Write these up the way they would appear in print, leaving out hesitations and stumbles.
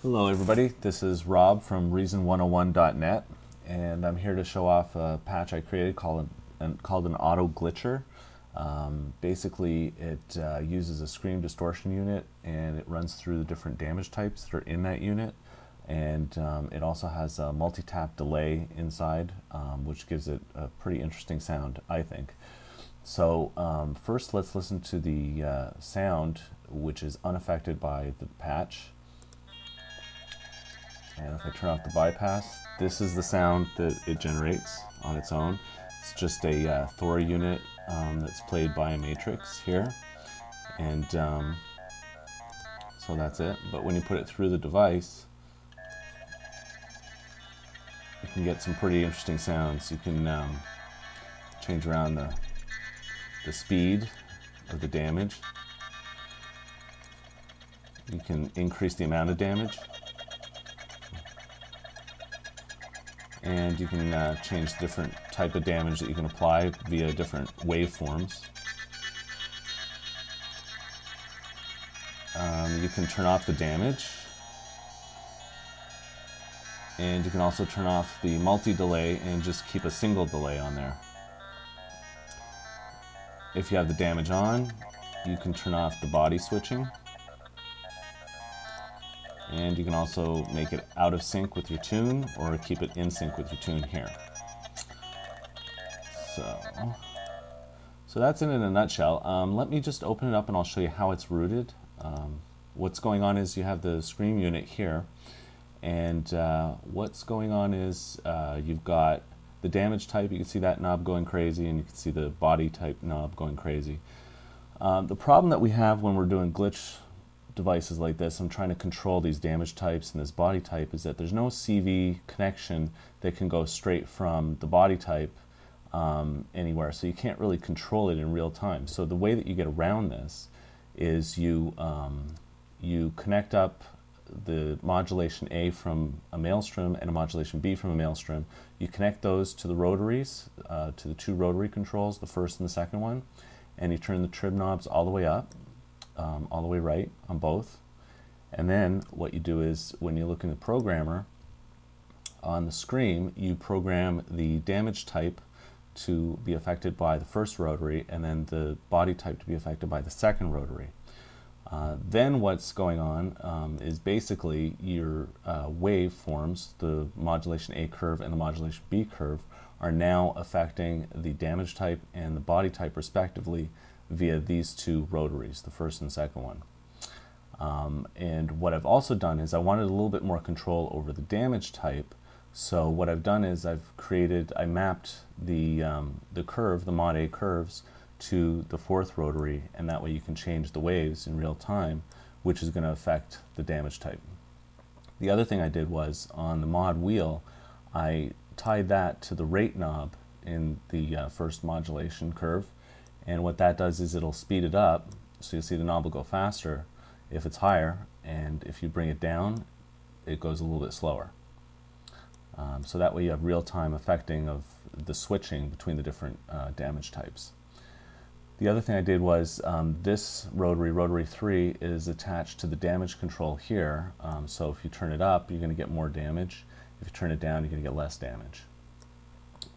Hello everybody, this is Rob from Reason101.net, and I'm here to show off a patch I created called an auto glitcher. Basically it uses a screen distortion unit and it runs through the different damage types that are in that unit, and it also has a multi-tap delay inside, which gives it a pretty interesting sound, I think. So first let's listen to the sound, which is unaffected by the patch. And if I turn off the bypass, this is the sound that it generates on its own. It's just a Thor unit that's played by a matrix here. And so that's it. But when you put it through the device, you can get some pretty interesting sounds. You can change around the speed of the damage. You can increase the amount of damage. And you can change the different type of damage that you can apply via different waveforms. You can turn off the damage, and you can also turn off the multi-delay and just keep a single delay on there. If you have the damage on, you can turn off the body switching, and you can also make it out of sync with your tune or keep it in sync with your tune here. So that's it in a nutshell. Let me just open it up and I'll show you how it's routed. What's going on is you have the Scream unit here, and what's going on is you've got the damage type. You can see that knob going crazy, and you can see the body type knob going crazy. The problem that we have when we're doing glitch devices like this, I'm trying to control these damage types and this body type, is that there's no CV connection that can go straight from the body type anywhere, so you can't really control it in real time. So the way that you get around this is you connect up the modulation A from a Maelstrom and a modulation B from a Maelstrom. You connect those to the rotaries, to the two rotary controls, the first and the second one, and you turn the trim knobs all the way up, all the way right on both. And then what you do is, when you look in the programmer on the screen, you program the damage type to be affected by the first rotary, and then the body type to be affected by the second rotary. Then what's going on is basically your waveforms, the modulation A curve and the modulation B curve, are now affecting the damage type and the body type respectively via these two rotaries, the first and second one. And what I've also done is I wanted a little bit more control over the damage type. So what I've done is I mapped the curve, the mod A curves, to the fourth rotary, and that way you can change the waves in real time, which is going to affect the damage type. The other thing I did was, on the mod wheel, I tied that to the rate knob in the first modulation curve, and what that does is it'll speed it up, so you'll see the knob will go faster if it's higher, and if you bring it down, it goes a little bit slower. So that way you have real-time affecting of the switching between the different damage types. The other thing I did was this rotary 3, is attached to the damage control here. So if you turn it up, you're going to get more damage. If you turn it down, you're going to get less damage.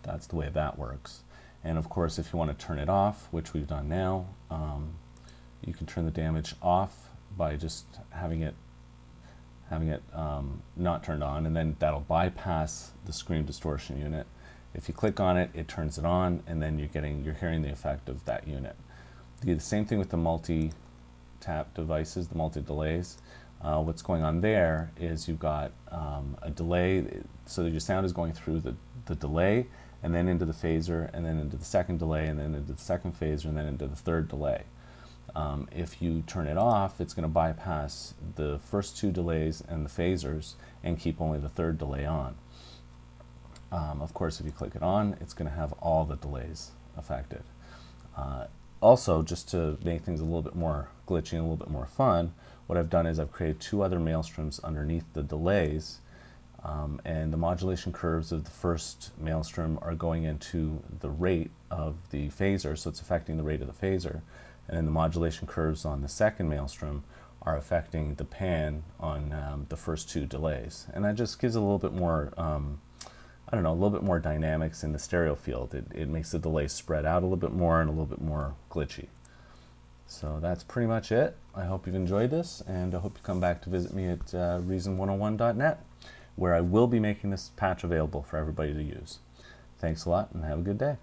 That's the way that works. And of course, if you want to turn it off, which we've done now, you can turn the damage off by just having it not turned on, and then that'll bypass the screen distortion unit. If you click on it, it turns it on, and then you're hearing the effect of that unit. You do the same thing with the multi-tap devices, the multi-delays. What's going on there is you've got a delay, so that your sound is going through the delay, and then into the phaser, and then into the second delay, and then into the second phaser, and then into the third delay. If you turn it off, it's going to bypass the first two delays and the phasers and keep only the third delay on. Of course, if you click it on, it's going to have all the delays affected. Also, just to make things a little bit more glitchy and a little bit more fun, what I've done is I've created two other Maelstroms underneath the delays, and the modulation curves of the first Maelstrom are going into the rate of the phaser, so it's affecting the rate of the phaser. And then the modulation curves on the second Maelstrom are affecting the pan on the first two delays. And that just gives a little bit more, I don't know, a little bit more dynamics in the stereo field. It makes the delay spread out a little bit more and a little bit more glitchy. So that's pretty much it. I hope you've enjoyed this, and I hope you come back to visit me at reason101.net, where I will be making this patch available for everybody to use. Thanks a lot, and have a good day.